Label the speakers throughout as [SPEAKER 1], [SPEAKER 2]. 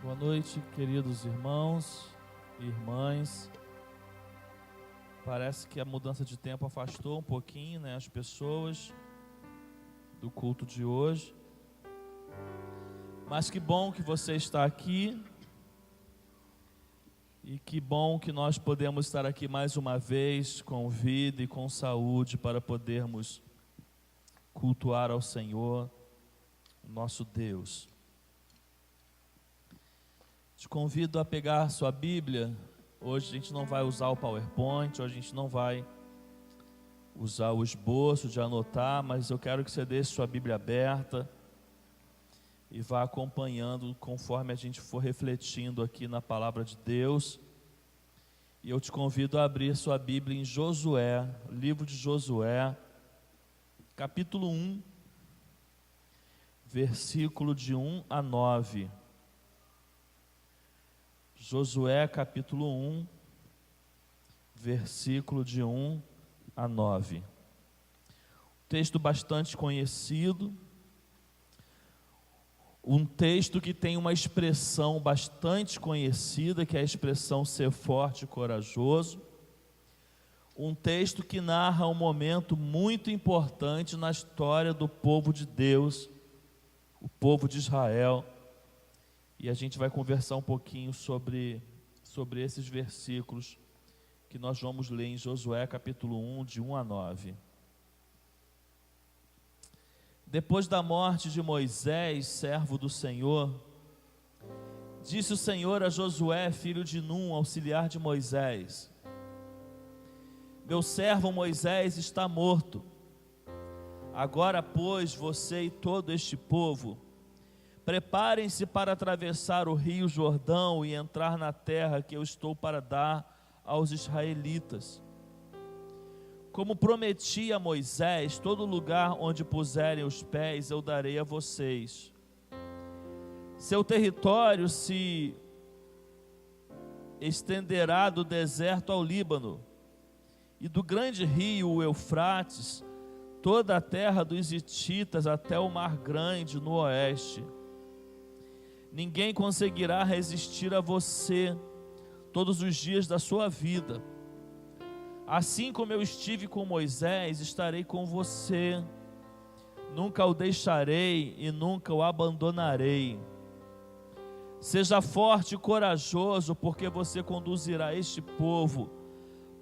[SPEAKER 1] Boa noite, queridos irmãos e irmãs. Parece que a mudança de tempo afastou um pouquinho, as pessoas do culto de hoje. Mas que bom que você está aqui. E que bom que nós podemos estar aqui mais uma vez com vida e com saúde para podermos cultuar ao Senhor, nosso Deus. Te convido a pegar sua Bíblia. Hoje a gente não vai usar o PowerPoint, hoje a gente não vai usar o esboço de anotar, mas eu quero que você deixe sua Bíblia aberta e vá acompanhando conforme a gente for refletindo aqui na palavra de Deus. E eu te convido a abrir sua Bíblia em Josué, livro de Josué, capítulo 1, versículo de 1 a 9. Josué capítulo 1, versículo de 1 a 9. Texto bastante conhecido, um texto que tem uma expressão bastante conhecida, que é a expressão ser forte e corajoso. Um texto que narra um momento muito importante na história do povo de Deus, o povo de Israel. E a gente vai conversar um pouquinho sobre esses versículos que nós vamos ler em Josué capítulo 1, de 1 a 9. Depois da morte de Moisés, servo do Senhor, disse o Senhor a Josué, filho de Num, auxiliar de Moisés: meu servo Moisés está morto. Agora, pois, você e todo este povo, preparem-se para atravessar o rio Jordão e entrar na terra que eu estou para dar aos israelitas. Como prometi a Moisés, todo lugar onde puserem os pés eu darei a vocês. Seu território se estenderá do deserto ao Líbano, e do grande rio, o Eufrates, toda a terra dos hititas até o Mar Grande no oeste. Ninguém conseguirá resistir a você todos os dias da sua vida. Assim como eu estive com Moisés, estarei com você. Nunca o deixarei e nunca o abandonarei. Seja forte e corajoso, porque você conduzirá este povo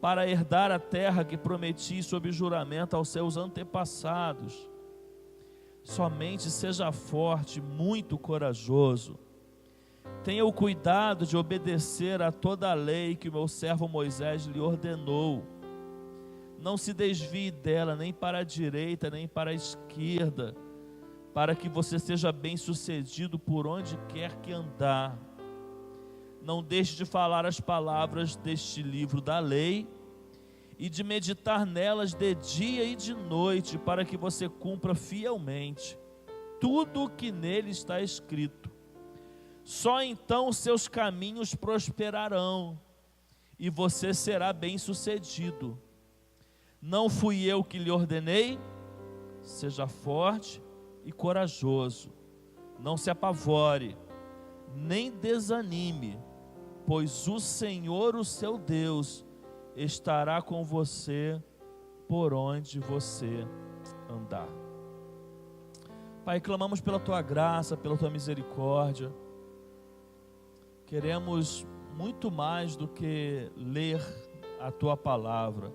[SPEAKER 1] para herdar a terra que prometi sob juramento aos seus antepassados. Somente seja forte, muito corajoso. Tenha o cuidado de obedecer a toda a lei que o meu servo Moisés lhe ordenou. Não se desvie dela, nem para a direita, nem para a esquerda, para que você seja bem-sucedido por onde quer que andar. Não deixe de falar as palavras deste livro da lei e de meditar nelas de dia e de noite, para que você cumpra fielmente tudo o que nele está escrito. Só então seus caminhos prosperarão e você será bem-sucedido. Não fui eu que lhe ordenei? Seja forte e corajoso. Não se apavore, nem desanime, pois o Senhor, o seu Deus, estará com você por onde você andar. Pai, clamamos pela tua graça, pela tua misericórdia. Queremos muito mais do que ler a tua palavra.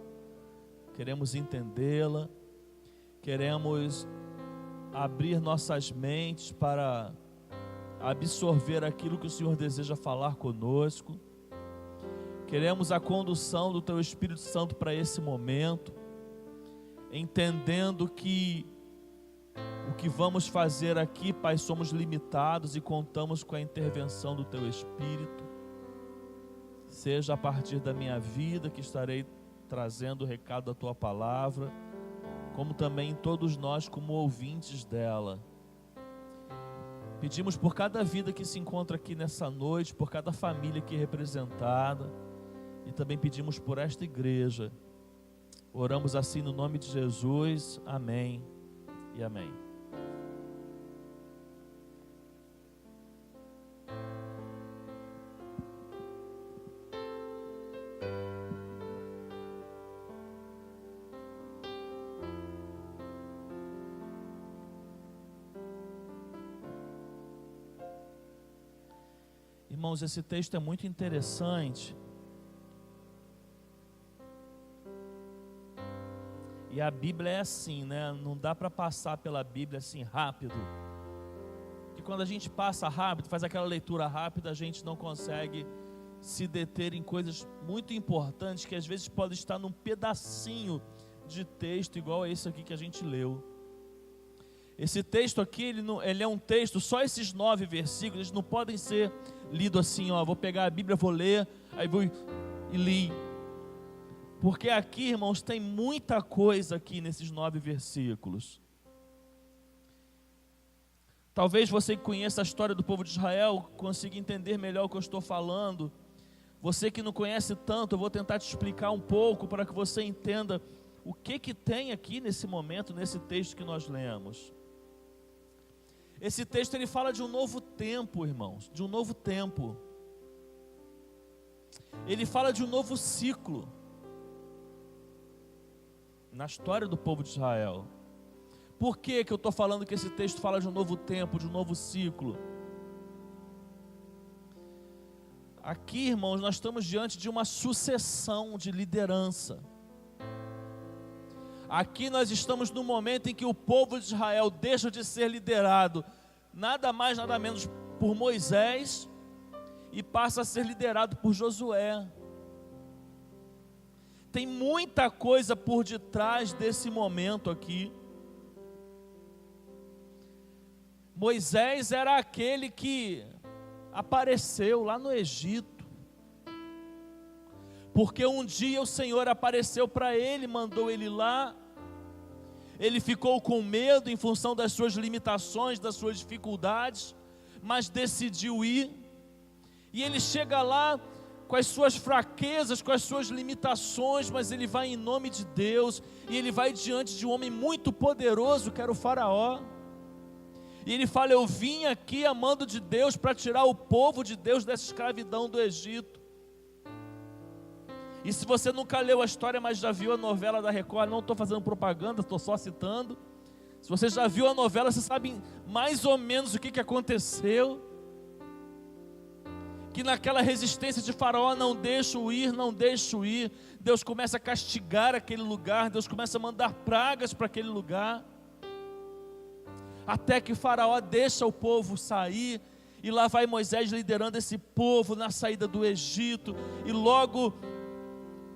[SPEAKER 1] Queremos entendê-la, queremos abrir nossas mentes para absorver aquilo que o Senhor deseja falar conosco. Queremos a condução do Teu Espírito Santo para esse momento, entendendo que o que vamos fazer aqui, Pai, somos limitados e contamos com a intervenção do Teu Espírito. Seja a partir da minha vida que estarei trazendo o recado da Tua palavra, como também todos nós como ouvintes dela. Pedimos por cada vida que se encontra aqui nessa noite, por cada família aqui representada, e também pedimos por esta igreja. Oramos assim no nome de Jesus, amém e amém. Irmãos, esse texto é muito interessante. E a Bíblia é assim, né? Não dá para passar pela Bíblia assim rápido. Porque quando a gente passa rápido, faz aquela leitura rápida, a gente não consegue se deter em coisas muito importantes que às vezes podem estar num pedacinho de texto igual a esse aqui que a gente leu. Esse texto aqui, ele é um texto, só esses 9 versículos, eles não podem ser lidos assim, ó, vou pegar a Bíblia, vou ler, aí vou e li. Porque aqui, irmãos, tem muita coisa aqui nesses 9 versículos. Talvez você que conheça a história do povo de Israel consiga entender melhor o que eu estou falando. Você que não conhece tanto, eu vou tentar te explicar um pouco para que você entenda o que tem aqui nesse momento, nesse texto que nós lemos. Esse texto ele fala de um novo tempo, irmãos, de um novo tempo. Ele fala de um novo ciclo na história do povo de Israel. Por que eu estou falando que esse texto fala de um novo tempo, de um novo ciclo? Aqui, irmãos, nós estamos diante de uma sucessão de liderança. Aqui nós estamos no momento em que o povo de Israel deixa de ser liderado, nada mais, nada menos por Moisés, e passa a ser liderado por Josué. Tem muita coisa por detrás desse momento aqui. Moisés era aquele que apareceu lá no Egito, porque um dia o Senhor apareceu para ele, mandou ele lá. Ele ficou com medo em função das suas limitações, das suas dificuldades, mas decidiu ir. E ele chega lá com as suas fraquezas, com as suas limitações, mas ele vai em nome de Deus, e ele vai diante de um homem muito poderoso, que era o faraó. E ele fala: eu vim aqui a mando de Deus para tirar o povo de Deus dessa escravidão do Egito. E se você nunca leu a história, mas já viu a novela da Record, não estou fazendo propaganda, estou só citando. Se você já viu a novela, você sabe mais ou menos o que aconteceu. Que naquela resistência de Faraó, não deixo ir, não deixo ir, Deus começa a castigar aquele lugar, Deus começa a mandar pragas para aquele lugar, até que Faraó deixa o povo sair, e lá vai Moisés liderando esse povo na saída do Egito, e logo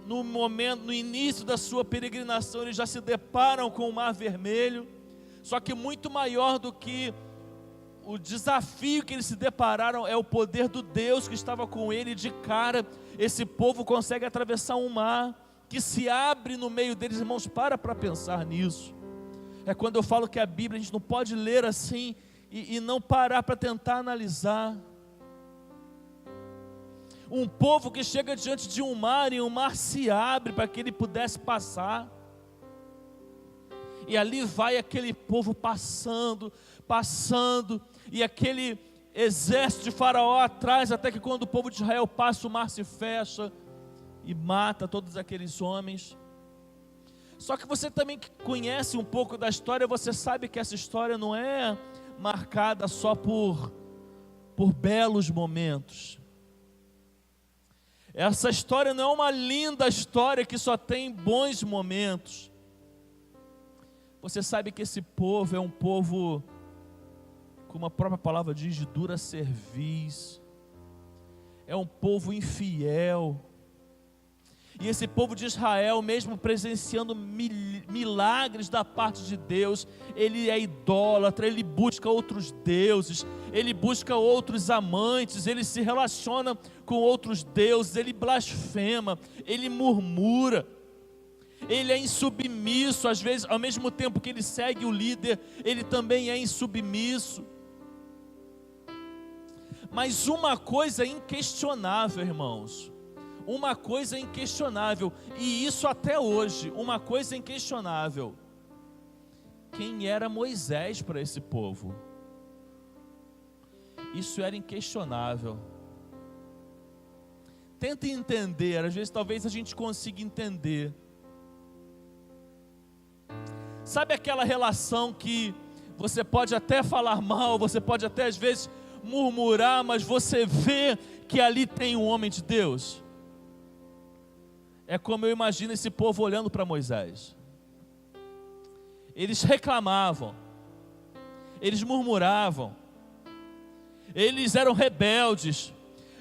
[SPEAKER 1] no início da sua peregrinação, eles já se deparam com o Mar Vermelho. Só que muito maior do que o desafio que eles se depararam é o poder do Deus que estava com ele. De cara, esse povo consegue atravessar um mar que se abre no meio deles. Irmãos, para pensar nisso. É quando eu falo que a Bíblia a gente não pode ler assim e não parar para tentar analisar. Um povo que chega diante de um mar, e o mar se abre para que ele pudesse passar. E ali vai aquele povo passando, e aquele exército de Faraó atrás, até que quando o povo de Israel passa, o mar se fecha e mata todos aqueles homens. Só que você também que conhece um pouco da história, você sabe que essa história não é marcada só por belos momentos. Essa história não é uma linda história que só tem bons momentos. Você sabe que esse povo é um povo, como a própria palavra diz, de dura cerviz. É um povo infiel. E esse povo de Israel, mesmo presenciando milagres da parte de Deus, ele é idólatra, ele busca outros deuses, ele busca outros amantes, ele se relaciona com outros deuses, ele blasfema, ele murmura, ele é insubmisso. Às vezes, ao mesmo tempo que ele segue o líder, ele também é insubmisso. Mas uma coisa é inquestionável, irmãos, uma coisa inquestionável, e isso até hoje, uma coisa inquestionável: quem era Moisés para esse povo? Isso era inquestionável. Tenta entender, às vezes talvez a gente consiga entender. Sabe aquela relação que você pode até falar mal, você pode até às vezes murmurar, mas você vê que ali tem um homem de Deus? É como eu imagino esse povo olhando para Moisés. Eles reclamavam, eles murmuravam, eles eram rebeldes,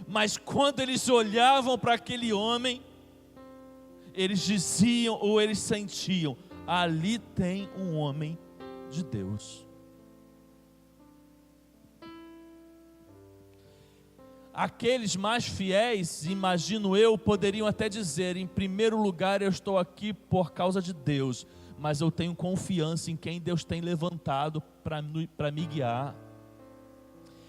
[SPEAKER 1] mas quando eles olhavam para aquele homem, eles diziam ou eles sentiam: ali tem um homem de Deus. Aqueles mais fiéis, imagino eu, poderiam até dizer: em primeiro lugar eu estou aqui por causa de Deus, mas eu tenho confiança em quem Deus tem levantado para me guiar.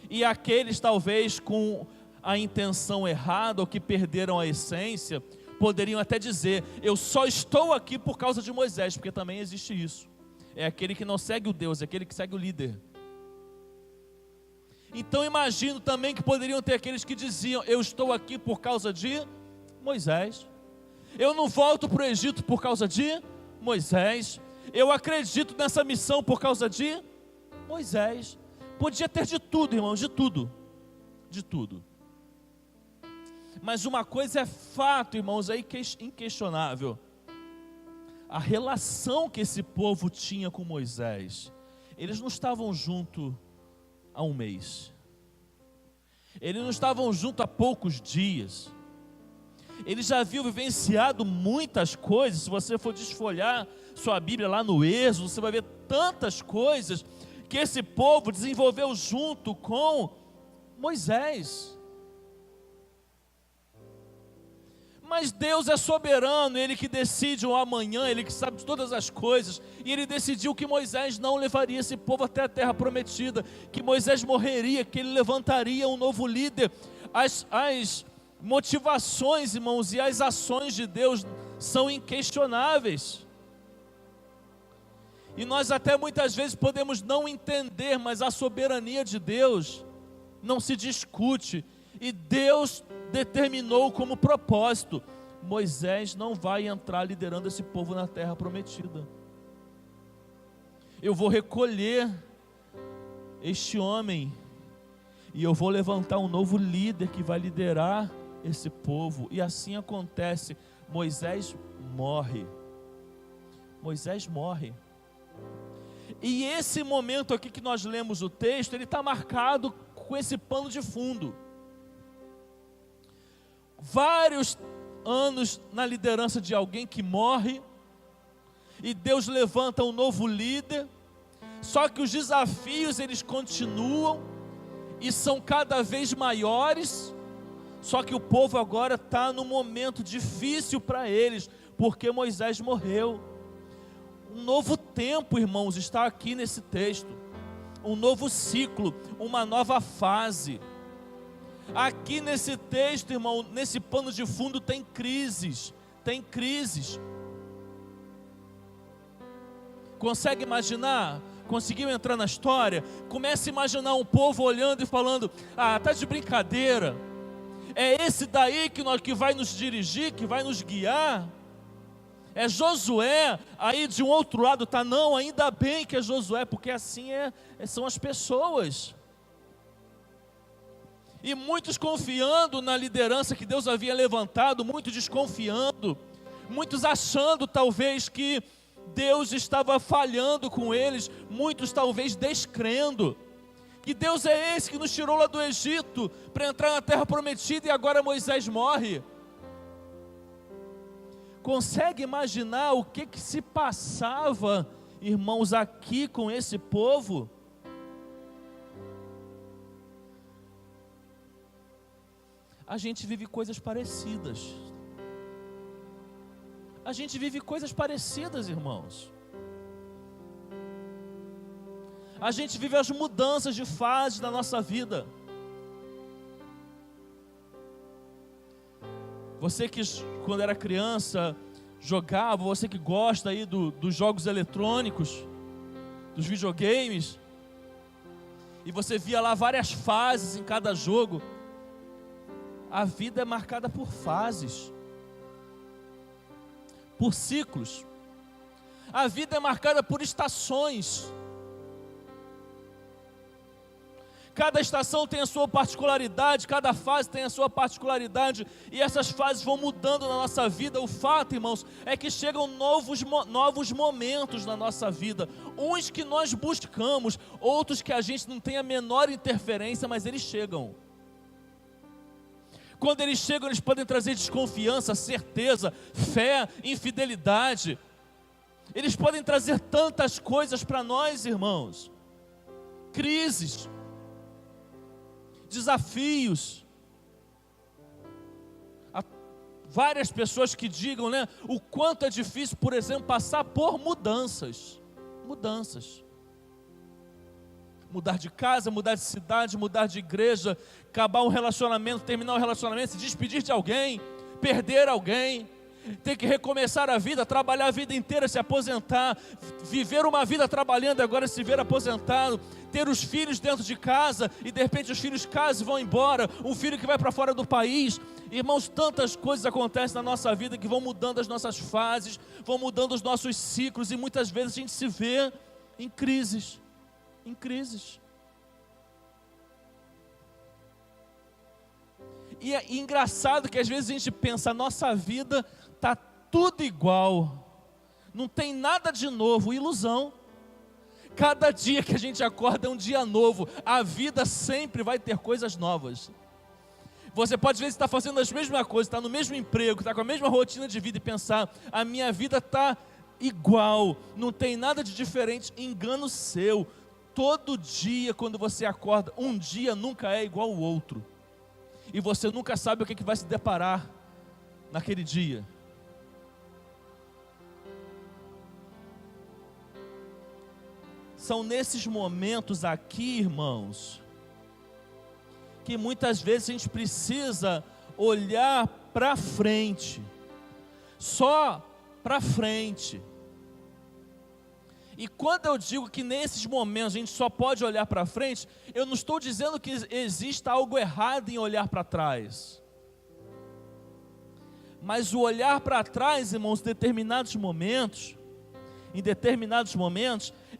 [SPEAKER 1] E aqueles talvez com a intenção errada, ou que perderam a essência, poderiam até dizer: eu só estou aqui por causa de Moisés, porque também existe isso. É aquele que não segue o Deus, é aquele que segue o líder. Então imagino também que poderiam ter aqueles que diziam: eu estou aqui por causa de Moisés. Eu não volto para o Egito por causa de Moisés. Eu acredito nessa missão por causa de Moisés. Podia ter de tudo, irmãos, de tudo. De tudo. Mas uma coisa é fato, irmãos, é inquestionável. A relação que esse povo tinha com Moisés. Eles não estavam juntos há um mês. Eles não estavam juntos há poucos dias. Eles já haviam vivenciado muitas coisas. Se você for desfolhar sua Bíblia lá no Êxodo, você vai ver tantas coisas que esse povo desenvolveu junto com Moisés. Mas Deus é soberano, Ele que decide o amanhã, Ele que sabe de todas as coisas. E Ele decidiu que Moisés não levaria esse povo até a terra prometida, que Moisés morreria, que Ele levantaria um novo líder. As motivações, irmãos, e as ações de Deus são inquestionáveis. E nós até muitas vezes podemos não entender, mas a soberania de Deus não se discute. E Deus determinou como propósito: Moisés não vai entrar liderando esse povo na terra prometida. Eu vou recolher este homem e eu vou levantar um novo líder que vai liderar esse povo. E assim acontece. Moisés morre. Moisés morre. E esse momento aqui que nós lemos o texto, ele está marcado com esse pano de fundo. Vários anos na liderança de alguém que morre, e Deus levanta um novo líder. Só que os desafios eles continuam e são cada vez maiores. Só que o povo agora está num momento difícil para eles, porque Moisés morreu. Um novo tempo, irmãos, está aqui nesse texto. Um novo ciclo, uma nova fase. Aqui nesse texto, irmão, nesse pano de fundo tem crises. Tem crises. Consegue imaginar? Conseguiu entrar na história? Comece a imaginar um povo olhando e falando: ah, tá de brincadeira. É esse daí que vai nos dirigir, que vai nos guiar? É Josué, aí de um outro lado está: não, ainda bem que é Josué, porque assim são as pessoas. E muitos confiando na liderança que Deus havia levantado, muitos desconfiando, muitos achando talvez que Deus estava falhando com eles, muitos talvez descrendo. Que Deus é esse que nos tirou lá do Egito para entrar na terra prometida e agora Moisés morre? Consegue imaginar o que se passava, irmãos, aqui com esse povo? A gente vive coisas parecidas. A gente vive coisas parecidas, irmãos. A gente vive as mudanças de fase da nossa vida. Você que quando era criança jogava, você que gosta aí dos jogos eletrônicos, dos videogames, e você via lá várias fases em cada jogo. A vida é marcada por fases, por ciclos. A vida é marcada por estações. Cada estação tem a sua particularidade, cada fase tem a sua particularidade, e essas fases vão mudando na nossa vida. O fato, irmãos, é que chegam novos momentos na nossa vida, uns que nós buscamos, outros que a gente não tem a menor interferência, mas eles chegam. Quando eles chegam, eles podem trazer desconfiança, certeza, fé, infidelidade. Eles podem trazer tantas coisas para nós, irmãos. Crises, desafios. Há várias pessoas que digam, né, o quanto é difícil, por exemplo, passar por mudanças. Mudar de casa, mudar de cidade, mudar de igreja, acabar um relacionamento, terminar um relacionamento, se despedir de alguém, perder alguém, ter que recomeçar a vida, trabalhar a vida inteira, se aposentar, viver uma vida trabalhando e agora se ver aposentado, ter os filhos dentro de casa e de repente os filhos casam e vão embora, um filho que vai para fora do país. Irmãos, tantas coisas acontecem na nossa vida que vão mudando as nossas fases, vão mudando os nossos ciclos, e muitas vezes a gente se vê em crises. E é engraçado que às vezes a gente pensa, a nossa vida está tudo igual, não tem nada de novo. Ilusão. Cada dia que a gente acorda é um dia novo, a vida sempre vai ter coisas novas. Você pode ver se está fazendo as mesmas coisas, está no mesmo emprego, está com a mesma rotina de vida e pensar, a minha vida está igual, não tem nada de diferente. Engano seu. Todo dia quando você acorda, um dia nunca é igual ao outro, e você nunca sabe o que vai se deparar naquele dia. São nesses momentos aqui, irmãos, que muitas vezes a gente precisa olhar para frente, só para frente. E quando eu digo que nesses momentos a gente só pode olhar para frente, eu não estou dizendo que exista algo errado em olhar para trás. Mas o olhar para trás, irmãos, em determinados momentos,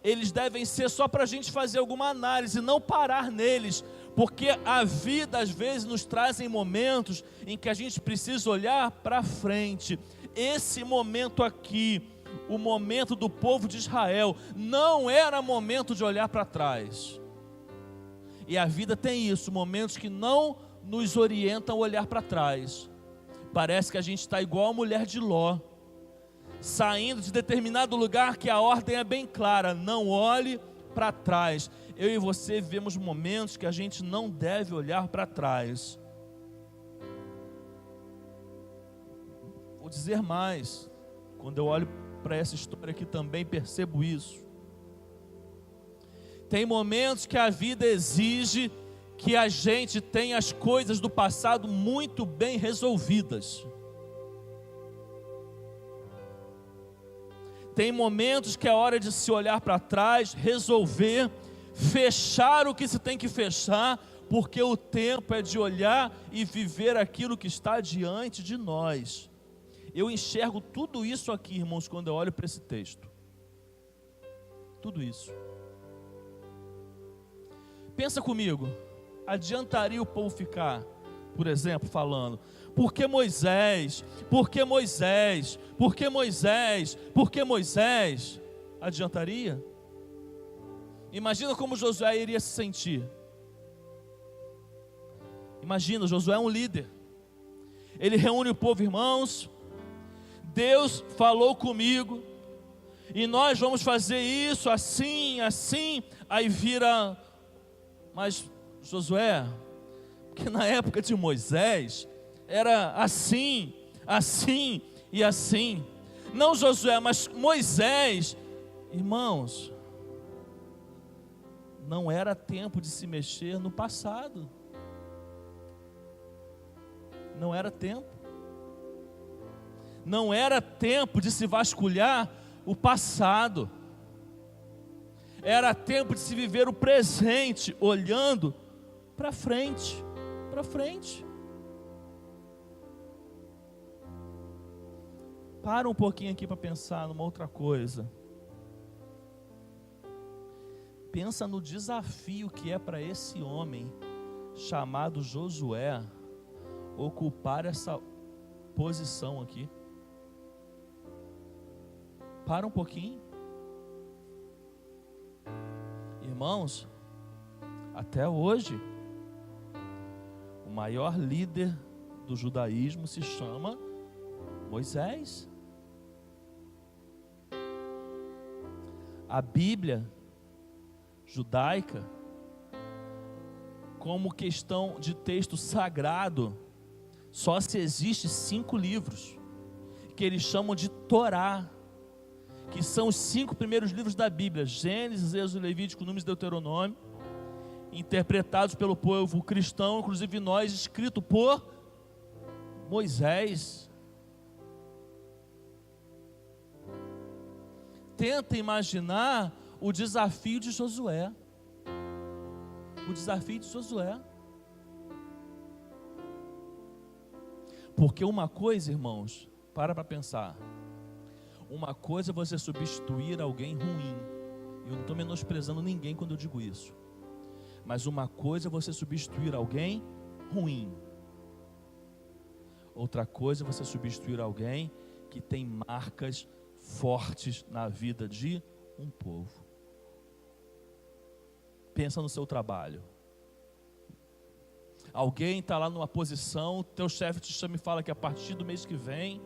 [SPEAKER 1] eles devem ser só para a gente fazer alguma análise, não parar neles, porque a vida às vezes nos traz em momentos em que a gente precisa olhar para frente. Esse momento aqui, o momento do povo de Israel, não era momento de olhar para trás. E a vida tem isso, momentos que não nos orientam a olhar para trás. Parece que a gente está igual a mulher de Ló, saindo de determinado lugar que a ordem é bem clara, não olhe para trás. Eu e você vivemos momentos que a gente não deve olhar para trás. Vou dizer mais, quando eu olho para essa história aqui também percebo isso. Tem momentos que a vida exige que a gente tenha as coisas do passado muito bem resolvidas. Tem momentos que é hora de se olhar para trás, resolver, fechar o que se tem que fechar, porque o tempo é de olhar e viver aquilo que está diante de nós. Eu enxergo tudo isso aqui, irmãos, quando eu olho para esse texto. Tudo isso. Pensa comigo, adiantaria o povo ficar, por exemplo, falando, por que Moisés? Por que Moisés? Por que Moisés? Por que Moisés? Adiantaria? Imagina como Josué iria se sentir. Imagina, Josué é um líder. Ele reúne o povo, irmãos. Deus falou comigo, e nós vamos fazer isso assim, assim. Aí vira, mas Josué, porque na época de Moisés era assim, assim e assim. Não Josué, mas Moisés. Irmãos, não era tempo de se mexer no passado. Não era tempo. Não era tempo de se vasculhar o passado. Era tempo de se viver o presente, olhando para frente, para frente. Para um pouquinho aqui para pensar numa outra coisa. Pensa no desafio que é para esse homem chamado Josué ocupar essa posição aqui. Para um pouquinho. Irmãos, até hoje, o maior líder do judaísmo se chama Moisés. A Bíblia judaica, como questão de texto sagrado, só se existe 5 livros, que eles chamam de Torá, que são os 5 primeiros livros da Bíblia: Gênesis, Êxodo, Levítico, Números e Deuteronômio, interpretados pelo povo cristão, inclusive nós, escrito por Moisés. Tenta imaginar o desafio de Josué. O desafio de Josué. Porque uma coisa, irmãos, para pensar. Uma coisa é você substituir alguém ruim. Eu não estou menosprezando ninguém quando eu digo isso. Mas uma coisa é você substituir alguém ruim. Outra coisa é você substituir alguém que tem marcas fortes na vida de um povo. Pensa no seu trabalho. Alguém está lá numa posição, teu chefe te chama e fala que a partir do mês que vem,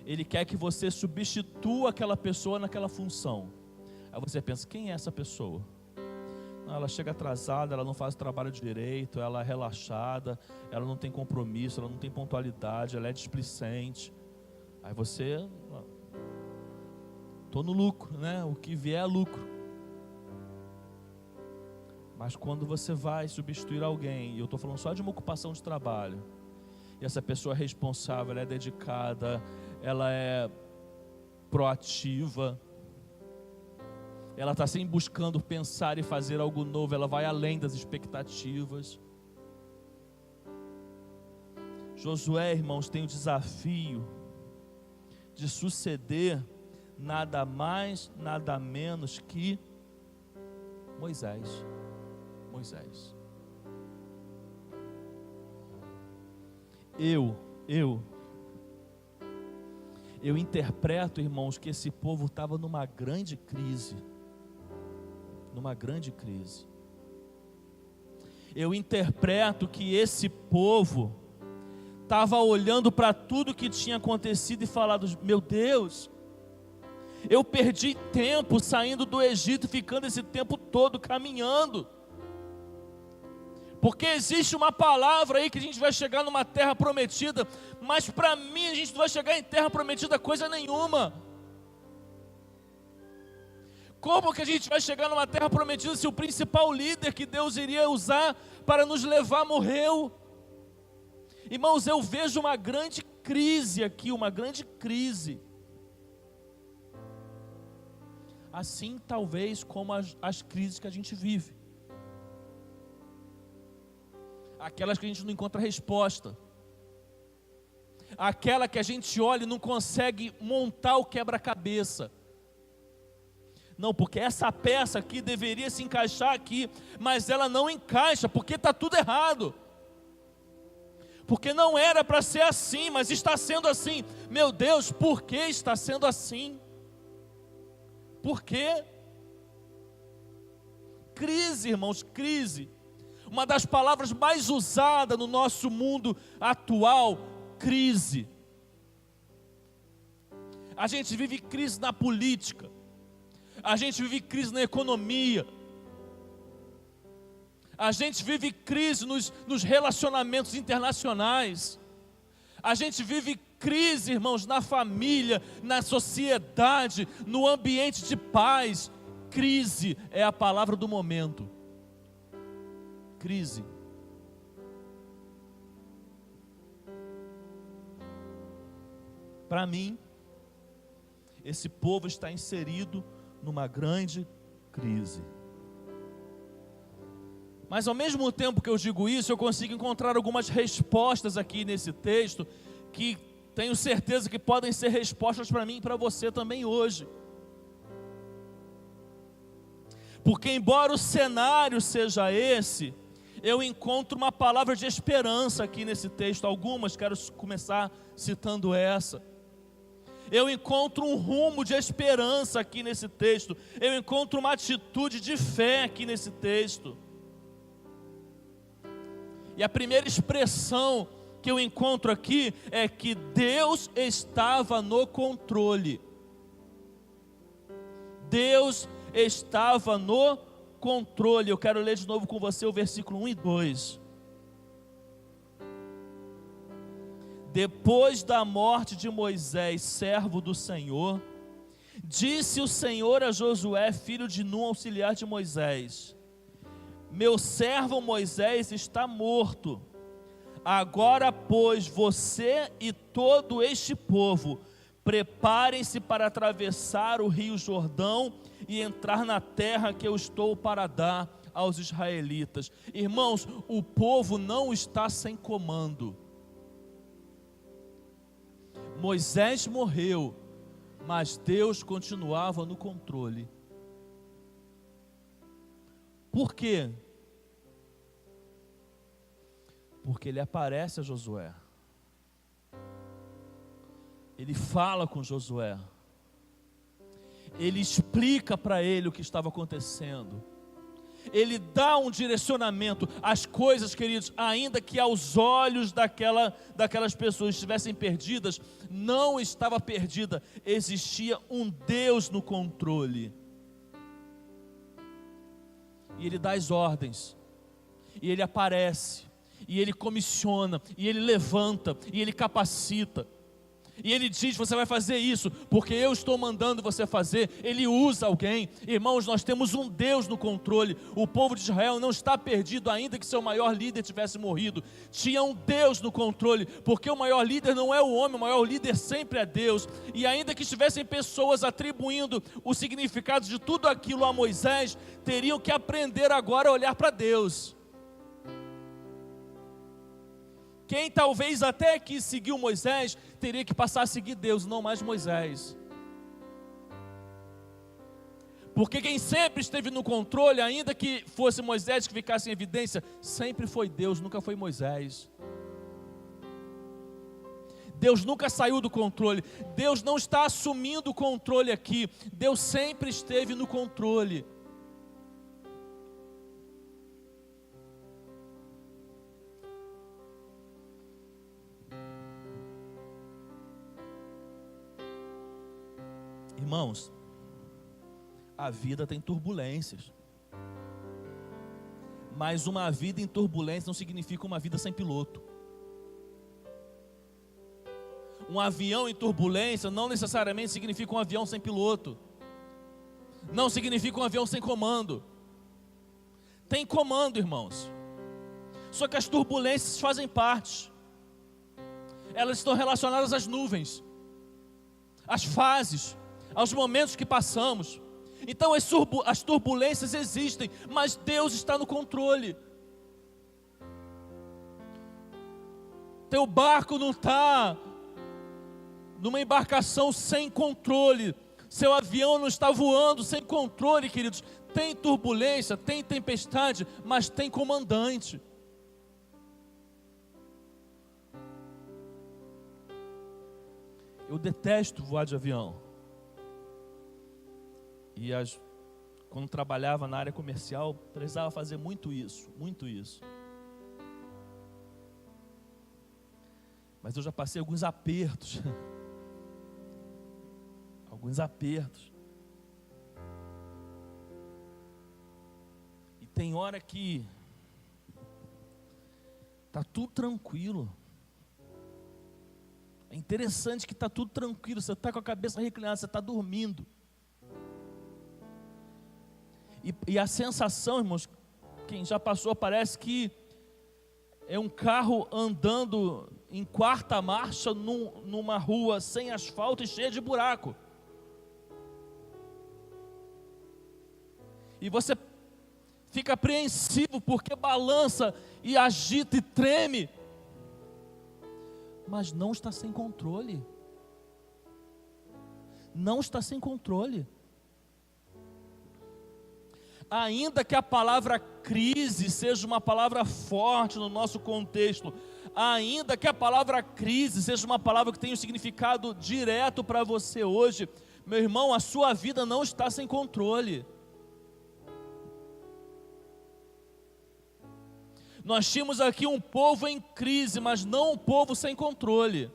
[SPEAKER 1] ele quer que você substitua aquela pessoa naquela função. Aí você pensa, quem é essa pessoa? Não, ela chega atrasada, ela não faz o trabalho direito, ela é relaxada, ela não tem compromisso, ela não tem pontualidade, ela é displicente. Aí você, estou no lucro, né? O que vier é lucro. Mas quando você vai substituir alguém, e eu estou falando só de uma ocupação de trabalho, e essa pessoa é responsável, ela é dedicada, ela é proativa, ela está sempre buscando pensar e fazer algo novo, ela vai além das expectativas. Josué, irmãos, tem o desafio de suceder nada mais, nada menos que Moisés. Eu interpreto, irmãos, que esse povo estava numa grande crise. Eu interpreto que esse povo estava olhando para tudo que tinha acontecido e falado, meu Deus, eu perdi tempo saindo do Egito, ficando esse tempo todo caminhando. Porque existe uma palavra aí que a gente vai chegar numa terra prometida, mas para mim a gente não vai chegar em terra prometida coisa nenhuma. Como que a gente vai chegar numa terra prometida se o principal líder que Deus iria usar para nos levar morreu? Irmãos, eu vejo uma grande crise aqui, uma grande crise. Assim talvez como as crises que a gente vive. Aquelas que a gente não encontra resposta. Aquela que a gente olha e não consegue montar o quebra-cabeça. Não, porque essa peça aqui deveria se encaixar aqui, mas ela não encaixa, porque está tudo errado. Porque não era para ser assim, mas está sendo assim. Meu Deus, por que está sendo assim? Por quê? Crise, irmãos, crise. Uma das palavras mais usadas no nosso mundo atual, crise. A gente vive crise na política. A gente vive crise na economia. A gente vive crise nos relacionamentos internacionais. A gente vive crise, irmãos, na família, na sociedade, no ambiente de paz. Crise é a palavra do momento. Crise. Para mim, esse povo está inserido numa grande crise. Mas ao mesmo tempo que eu digo isso, eu consigo encontrar algumas respostas aqui nesse texto, que tenho certeza que podem ser respostas para mim e para você também hoje. Porque embora o cenário seja esse, eu encontro uma palavra de esperança aqui nesse texto. Algumas, quero começar citando essa. Eu encontro um rumo de esperança aqui nesse texto. Eu encontro uma atitude de fé aqui nesse texto. E a primeira expressão que eu encontro aqui é que Deus estava no controle. Deus estava no controle. Eu quero ler de novo com você o versículo 1 e 2. Depois da morte de Moisés, servo do Senhor, disse o Senhor a Josué, filho de Nun, auxiliar de Moisés: meu servo Moisés está morto. Agora, pois, você e todo este povo, preparem-se para atravessar o rio Jordão e entrar na terra que eu estou para dar aos israelitas. Irmãos, o povo não está sem comando. Moisés morreu, mas Deus continuava no controle. Por quê? Porque ele aparece a Josué. Ele fala com Josué. Ele explica para ele o que estava acontecendo. Ele dá um direcionamento. As coisas, queridos, ainda que aos olhos daquelas pessoas estivessem perdidas, não estava perdida. Existia um Deus no controle. E ele dá as ordens. E ele aparece. E ele comissiona. E ele levanta. E ele capacita. E ele diz: você vai fazer isso, porque eu estou mandando você fazer. Ele usa alguém. Irmãos, nós temos um Deus no controle. O povo de Israel não está perdido, ainda que seu maior líder tivesse morrido. Tinha um Deus no controle, porque o maior líder não é o homem, o maior líder sempre é Deus. E ainda que estivessem pessoas atribuindo o significado de tudo aquilo a Moisés, teriam que aprender agora a olhar para Deus. Quem talvez até quis seguir Moisés, teria que passar a seguir Deus, não mais Moisés. Porque quem sempre esteve no controle, ainda que fosse Moisés que ficasse em evidência, sempre foi Deus, nunca foi Moisés. Deus nunca saiu do controle. Deus não está assumindo o controle aqui. Deus sempre esteve no controle. Irmãos, a vida tem turbulências, mas uma vida em turbulência não significa uma vida sem piloto. Um avião em turbulência não necessariamente significa um avião sem piloto, não significa um avião sem comando. Tem comando, irmãos, só que as turbulências fazem parte. Elas estão relacionadas às nuvens, às fases, aos momentos que passamos. Então as turbulências existem, mas Deus está no controle. Teu barco não está numa embarcação sem controle. Seu avião não está voando sem controle, queridos. Tem turbulência, tem tempestade, mas tem comandante. Eu detesto voar de avião. E quando trabalhava na área comercial, precisava fazer muito isso, muito isso. Mas eu já passei alguns apertos. Alguns apertos. E tem hora que está tudo tranquilo. É interessante que está tudo tranquilo. Você está com a cabeça reclinada, você está dormindo. E a sensação, irmãos, quem já passou, parece que é um carro andando em quarta marcha numa rua sem asfalto e cheia de buraco. E você fica apreensivo porque balança e agita e treme, mas não está sem controle. Não está sem controle. ainda que a palavra crise seja uma palavra forte no nosso contexto, ainda que a palavra crise seja uma palavra que tenha um significado direto para você hoje, meu irmão, a sua vida não está sem controle. Nós tínhamos aqui um povo em crise, mas não um povo sem controle.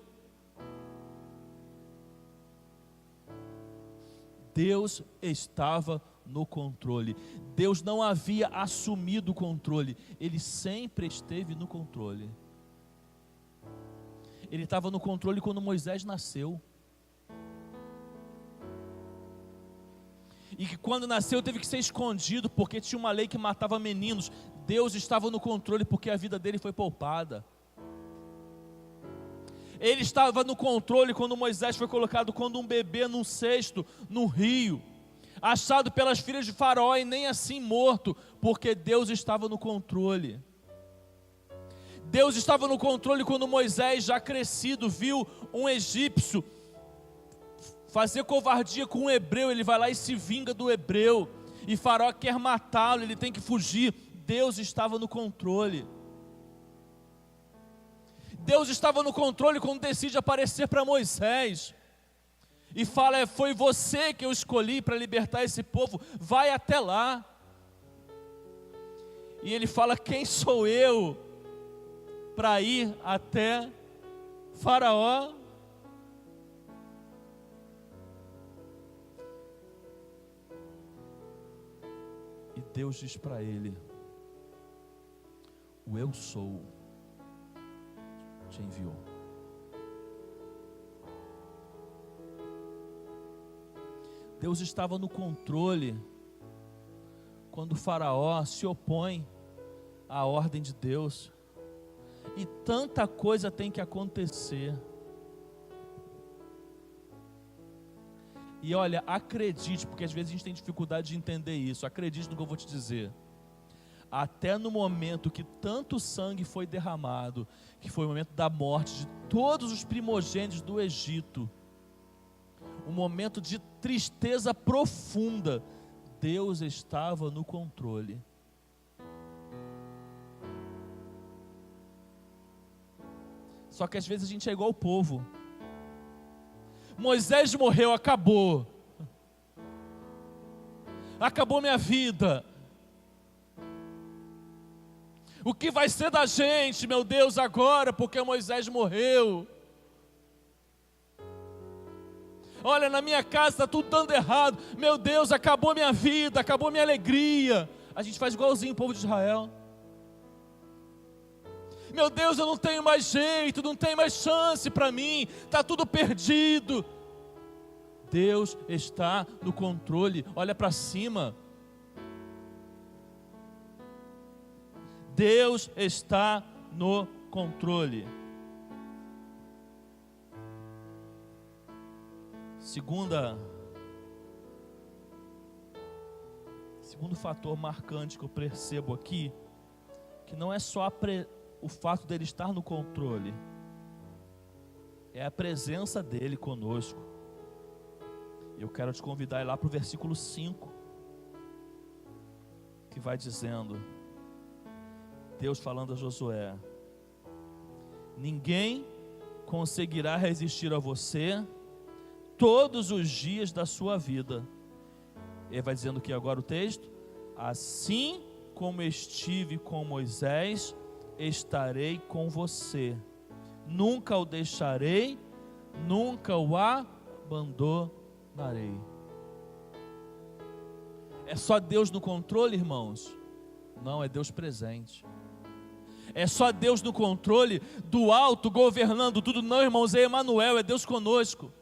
[SPEAKER 1] Deus estava no controle. Deus não havia assumido o controle. Ele sempre esteve no controle. Ele estava no controle quando Moisés nasceu. E que quando nasceu teve que ser escondido, porque tinha uma lei que matava meninos. Deus estava no controle porque a vida dele foi poupada. Ele estava no controle quando Moisés foi colocado quando um bebê num cesto, no rio, achado pelas filhas de Faraó e nem assim morto, porque Deus estava no controle. Deus estava no controle quando Moisés, já crescido, viu um egípcio fazer covardia com um hebreu. Ele vai lá e se vinga do hebreu, e Faraó quer matá-lo, ele tem que fugir. Deus estava no controle. Deus estava no controle quando decide aparecer para Moisés e fala: foi você que eu escolhi para libertar esse povo, vai até lá. E ele fala: quem sou eu para ir até Faraó? E Deus diz para ele: o eu sou te enviou. Deus estava no controle quando o Faraó se opõe à ordem de Deus, e tanta coisa tem que acontecer. E olha, acredite, porque às vezes a gente tem dificuldade de entender isso. Acredite no que eu vou te dizer. Até no momento que tanto sangue foi derramado, que foi o momento da morte de todos os primogênitos do Egito, um momento de tristeza profunda, Deus estava no controle. Só que às vezes a gente é igual o povo. Moisés morreu, acabou minha vida. O que vai ser da gente, meu Deus, agora, porque Moisés morreu? Olha, na minha casa está tudo dando errado. Meu Deus, acabou minha vida, acabou minha alegria. A gente faz igualzinho o povo de Israel. Meu Deus, eu não tenho mais jeito, não tem mais chance para mim, está tudo perdido. Deus está no controle, olha para cima. Deus está no controle. Segundo fator marcante que eu percebo aqui, que não é só o fato dele estar no controle, é a presença dele conosco. Eu quero te convidar a ir lá para o versículo 5, que vai dizendo, Deus falando a Josué: ninguém conseguirá resistir a você todos os dias da sua vida. Ele vai dizendo que agora o texto: assim como estive com Moisés, estarei com você, nunca o deixarei, nunca o abandonarei. É só Deus no controle, irmãos? Não, é Deus presente. É só Deus no controle, do alto, governando tudo? Não, irmãos, é Emanuel, é Deus conosco.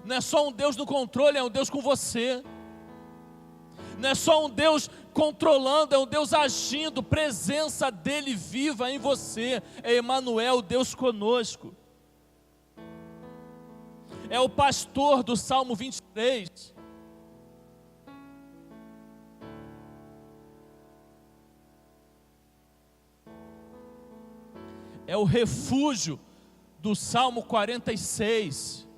[SPEAKER 1] Não é só um Deus no controle, é um Deus com você. Não é só um Deus controlando, é um Deus agindo, presença dele viva em você. É Emanuel, Deus conosco. É o pastor do Salmo 23. É o refúgio do Salmo 46.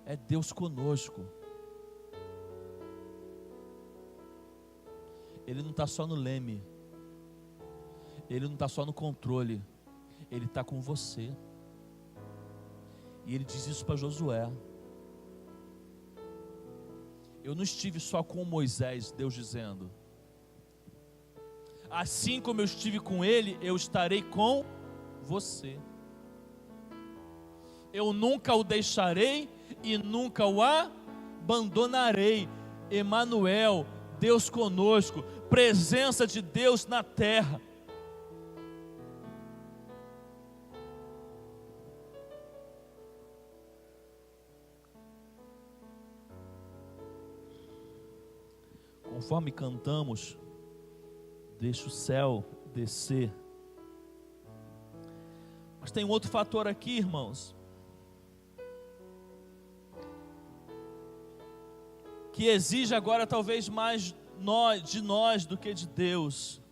[SPEAKER 1] é Deus conosco. Ele não está só no leme, Ele não está só no controle, Ele está com você. E Ele diz isso para Josué. Eu não estive só com Moisés, Deus dizendo, assim como eu estive com ele, eu estarei com você. Eu nunca o deixarei e nunca o abandonarei. Emanuel, Deus conosco, presença de Deus na terra. Conforme cantamos, deixa o céu descer. Mas tem um outro fator aqui, irmãos, que exige agora talvez mais de nós do que de Deus,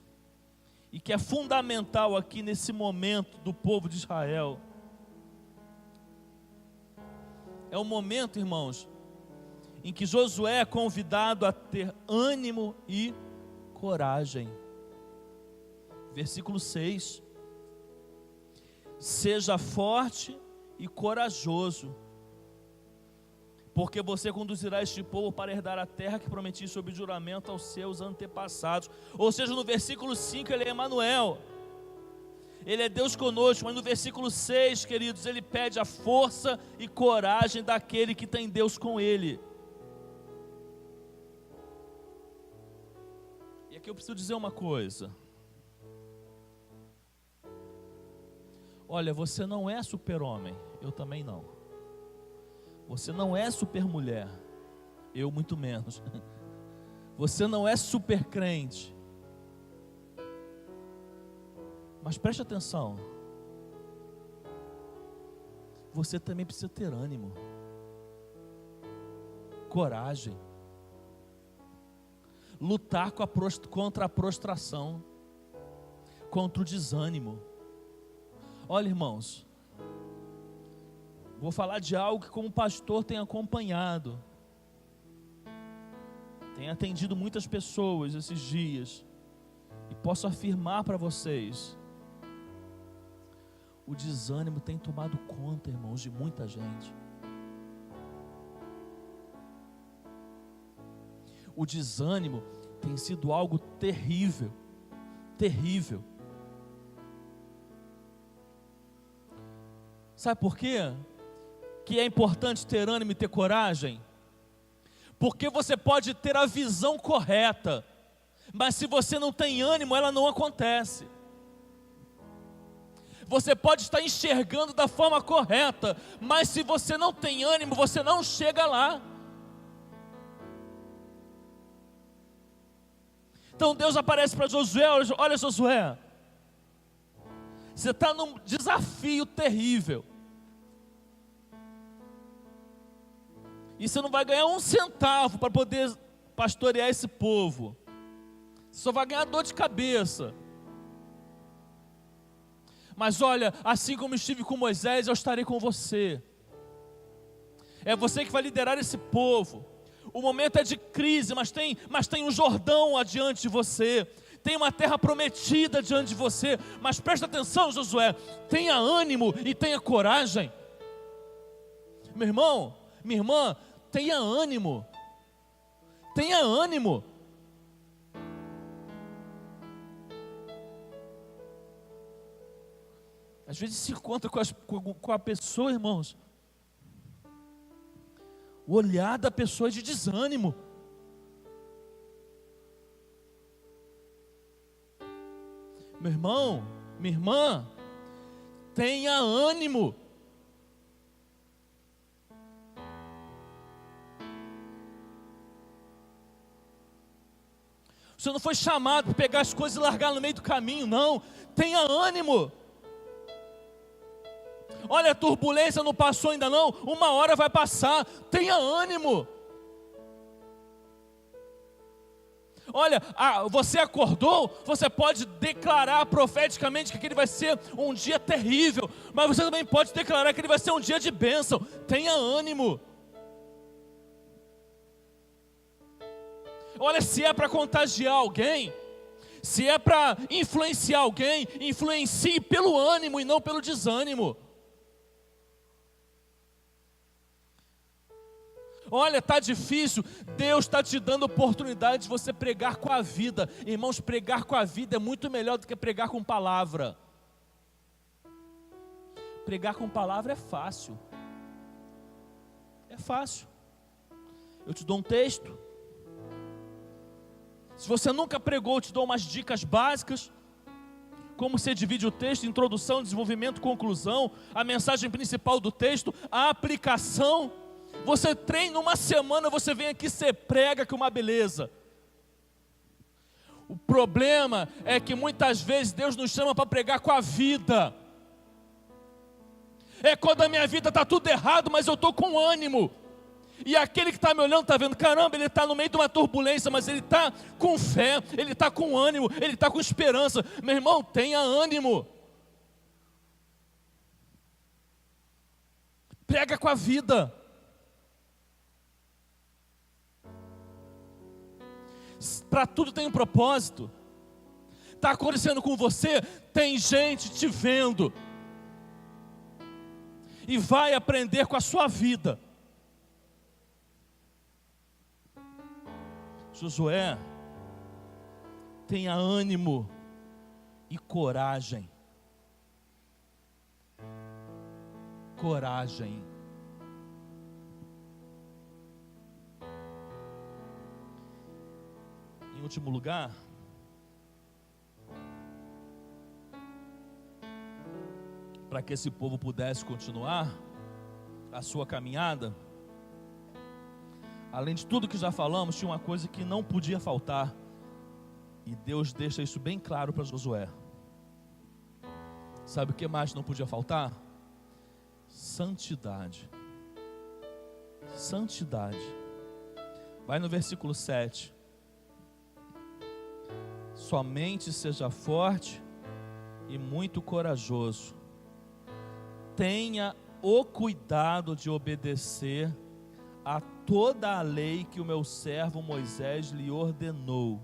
[SPEAKER 1] e que é fundamental aqui nesse momento do povo de Israel. É o momento, irmãos, em que Josué é convidado a ter ânimo e coragem. Versículo 6: seja forte e corajoso, porque você conduzirá este povo para herdar a terra que prometi sob juramento aos seus antepassados. Ou seja, no versículo 5 ele é Emanuel, ele é Deus conosco. Mas no versículo 6, queridos, ele pede a força e coragem daquele que tem Deus com ele. E aqui eu preciso dizer uma coisa. Olha, você não é super-homem, eu também não. Você não é super-mulher, eu muito menos. Você não é super-crente. Mas preste atenção, você também precisa ter ânimo, coragem, lutar contra a prostração, contra o desânimo. Olha, irmãos, vou falar de algo que como pastor tenho acompanhado, tenho atendido muitas pessoas esses dias, e posso afirmar para vocês, o desânimo tem tomado conta, irmãos, de muita gente. O desânimo tem sido algo terrível, terrível. Sabe por quê? Que é importante ter ânimo e ter coragem? Porque você pode ter a visão correta, mas se você não tem ânimo, ela não acontece. Você pode estar enxergando da forma correta, mas se você não tem ânimo, você não chega lá. Então Deus aparece para Josué: olha, Josué, você está num desafio terrível, e você não vai ganhar um centavo para poder pastorear esse povo, você só vai ganhar dor de cabeça. Mas olha, assim como estive com Moisés, eu estarei com você. É você que vai liderar esse povo. O momento é de crise, mas tem um Jordão adiante de você, tem uma terra prometida diante de você. Mas presta atenção, Josué, tenha ânimo e tenha coragem. Meu irmão, minha irmã, tenha ânimo, tenha ânimo. Às vezes se encontra com a pessoa, irmãos, o olhar da pessoa é de desânimo. Meu irmão, minha irmã, tenha ânimo. Você não foi chamado para pegar as coisas e largar no meio do caminho, não. Tenha ânimo. Olha, a turbulência não passou ainda não, uma hora vai passar, tenha ânimo. Olha, você acordou, você pode declarar profeticamente que aquele vai ser um dia terrível, mas você também pode declarar que ele vai ser um dia de bênção. Tenha ânimo. Olha, se é para contagiar alguém, se é para influenciar alguém, influencie pelo ânimo e não pelo desânimo. Olha, está difícil, Deus está te dando oportunidade de você pregar com a vida. Irmãos, pregar com a vida é muito melhor do que pregar com palavra. Pregar com palavra é fácil. É fácil. Eu te dou um texto. Se você nunca pregou, eu te dou umas dicas básicas. Como você divide o texto, introdução, desenvolvimento, conclusão, a mensagem principal do texto, a aplicação. Você treina uma semana, você vem aqui, você prega, que uma beleza. O problema é que muitas vezes Deus nos chama para pregar com a vida. É quando a minha vida está tudo errado, mas eu estou com ânimo. E aquele que está me olhando está vendo, caramba, ele está no meio de uma turbulência, mas ele está com fé, ele está com ânimo, ele está com esperança. Meu irmão, tenha ânimo. Prega com a vida. Para tudo tem um propósito. Está acontecendo com você, tem gente te vendo. E vai aprender com a sua vida. Josué, tenha ânimo e coragem. Coragem. Em último lugar, para que esse povo pudesse continuar a sua caminhada, além de tudo que já falamos, tinha uma coisa que não podia faltar, e Deus deixa isso bem claro para Josué. Sabe o que mais não podia faltar? Santidade. Santidade. Vai no versículo 7. Somente seja forte e muito corajoso. Tenha o cuidado de obedecer a toda a lei que o meu servo Moisés lhe ordenou.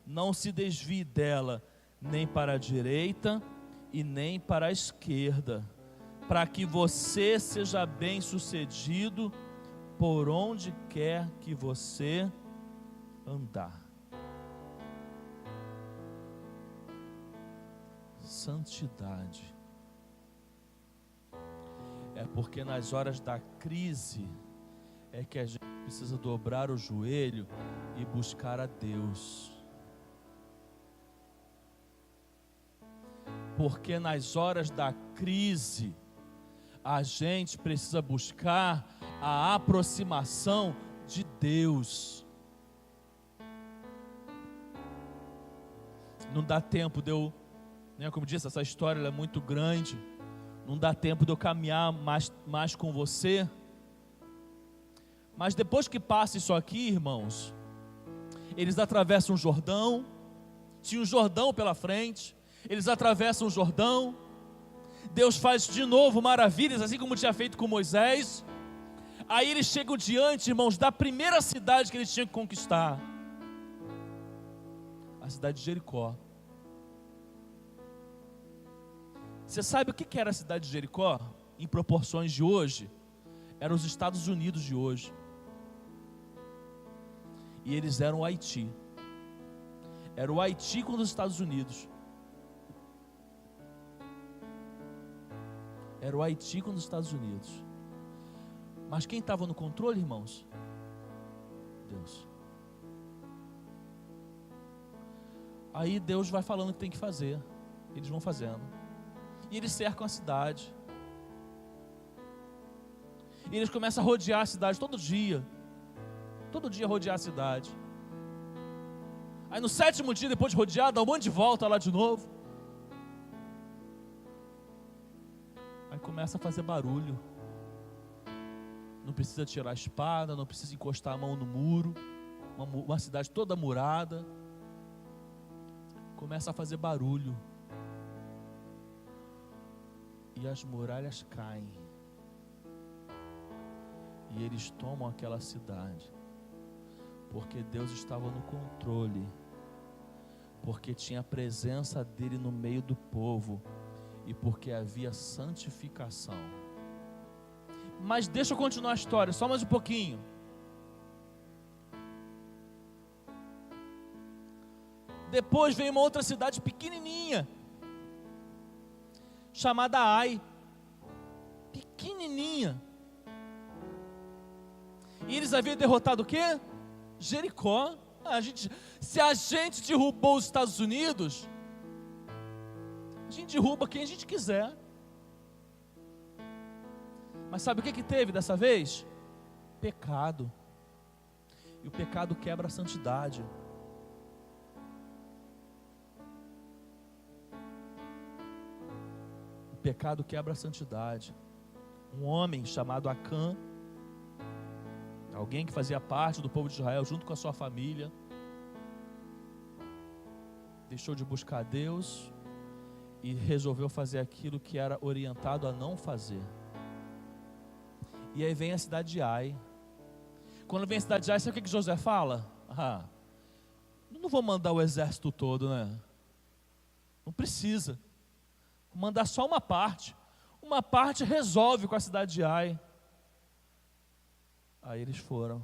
[SPEAKER 1] Não se desvie dela, nem para a direita e nem para a esquerda, para que você seja bem-sucedido por onde quer que você andar. Santidade. É porque nas horas da crise é que a gente precisa dobrar o joelho e buscar a Deus. Porque nas horas da crise a gente precisa buscar a aproximação de Deus. Não dá tempo de eu, né, como disse, essa história ela é muito grande. Não dá tempo de eu caminhar mais com você. Mas depois que passa isso aqui, irmãos, eles atravessam o Jordão. Tinha um Jordão pela frente. Eles atravessam o Jordão. Deus faz de novo maravilhas, assim como tinha feito com Moisés. Aí eles chegam diante, irmãos, da primeira cidade que eles tinham que conquistar, a cidade de Jericó. Você sabe o que era a cidade de Jericó? Em proporções de hoje, eram os Estados Unidos de hoje. E eles eram o Haiti. Era o Haiti com os Estados Unidos. Era o Haiti com os Estados Unidos. Mas quem estava no controle, irmãos? Deus. Aí Deus vai falando o que tem que fazer. Eles vão fazendo. E eles cercam a cidade. E eles começam a rodear a cidade todo dia. Todo dia rodear a cidade. Aí no 7º dia, depois de rodear, dá um monte de volta lá de novo. Aí começa a fazer barulho. Não precisa tirar a espada, não precisa encostar a mão no muro. Uma cidade toda murada. Começa a fazer barulho. E as muralhas caem. E eles tomam aquela cidade. Porque Deus estava no controle, porque tinha a presença dele no meio do povo e porque havia santificação. Mas deixa eu continuar a história, só mais um pouquinho. Depois veio uma outra cidade pequenininha, chamada Ai, pequenininha. E eles haviam derrotado o quê? Jericó. Se a gente derrubou os Estados Unidos, a gente derruba quem a gente quiser. Mas sabe o que teve dessa vez? Pecado. E o pecado quebra a santidade. O pecado quebra a santidade. Um homem chamado Acã, alguém que fazia parte do povo de Israel junto com a sua família, deixou de buscar Deus e resolveu fazer aquilo que era orientado a não fazer. E aí vem a cidade de Ai. Quando vem a cidade de Ai, sabe o que Josué fala? Não vou mandar o exército todo, né? Não precisa. Vou mandar só uma parte. Uma parte resolve com a cidade de Ai. Aí eles foram.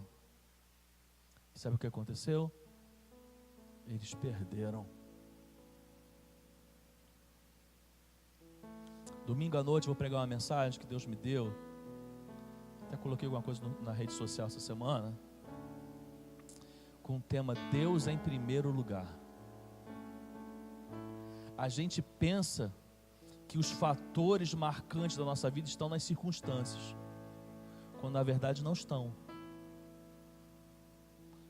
[SPEAKER 1] E sabe o que aconteceu? Eles perderam. Domingo à noite eu vou pregar uma mensagem que Deus me deu. Até coloquei alguma coisa na rede social essa semana, com o tema Deus em primeiro lugar. A gente pensa que os fatores marcantes da nossa vida estão nas circunstâncias, quando na verdade não estão.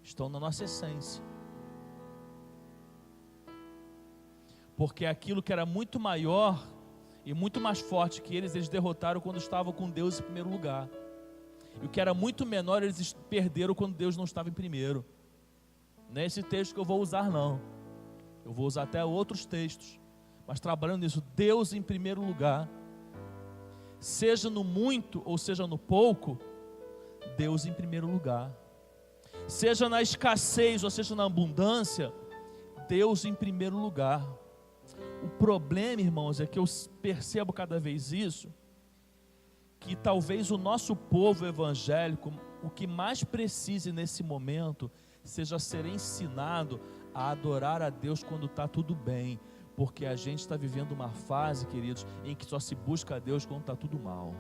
[SPEAKER 1] Estão na nossa essência. Porque aquilo que era muito maior e muito mais forte que eles derrotaram quando estavam com Deus em primeiro lugar. E o que era muito menor, eles perderam quando Deus não estava em primeiro. Não é esse texto que eu vou usar, não. Eu vou usar até outros textos. Mas trabalhando nisso, Deus em primeiro lugar. Seja no muito ou seja no pouco, Deus em primeiro lugar. Seja na escassez ou seja na abundância, Deus em primeiro lugar. O problema, irmãos, é que eu percebo cada vez isso, que talvez o nosso povo evangélico, o que mais precise nesse momento, seja ser ensinado a adorar a Deus quando está tudo bem, porque a gente está vivendo uma fase, queridos, em que só se busca a Deus quando está tudo mal.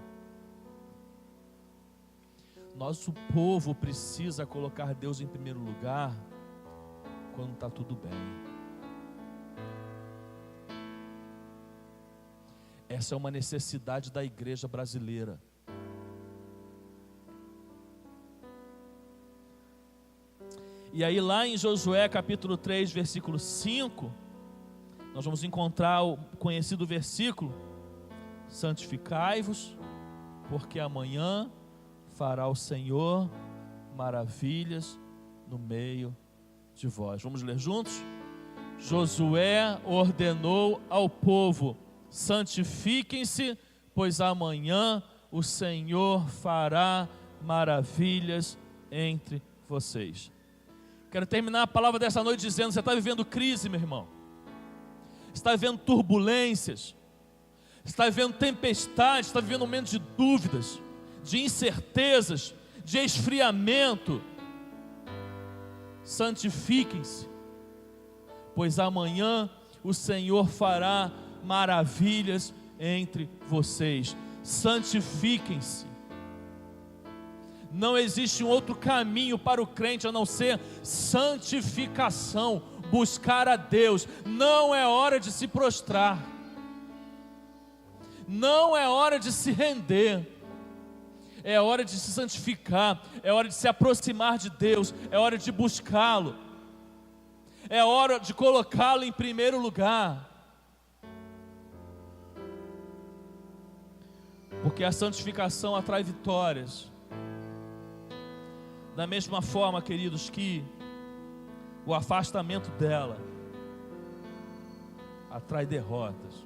[SPEAKER 1] Nosso povo precisa colocar Deus em primeiro lugar quando está tudo bem. Essa é uma necessidade da igreja brasileira. E aí lá em Josué capítulo 3, versículo 5, nós vamos encontrar o conhecido versículo: santificai-vos, porque amanhã fará o Senhor maravilhas no meio de vós. Vamos ler juntos? Josué ordenou ao povo: santifiquem-se, pois amanhã o Senhor fará maravilhas entre vocês. Quero terminar a palavra dessa noite dizendo: você está vivendo crise, meu irmão, está vivendo turbulências, está vivendo tempestades, está vivendo um momento de dúvidas, de incertezas, de esfriamento. Santifiquem-se, pois amanhã o Senhor fará maravilhas entre vocês. Santifiquem-se. Não existe um outro caminho para o crente a não ser santificação, buscar a Deus. Não é hora de se prostrar, não é hora de se render, é hora de se santificar, é hora de se aproximar de Deus, é hora de buscá-lo, é hora de colocá-lo em primeiro lugar. Porque a santificação atrai vitórias. Da mesma forma, queridos, que o afastamento dela atrai derrotas.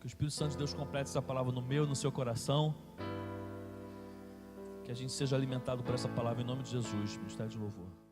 [SPEAKER 1] Que o Espírito Santo de Deus complete essa palavra no meu, no seu coração. Que a gente seja alimentado por essa palavra em nome de Jesus. Ministério de louvor.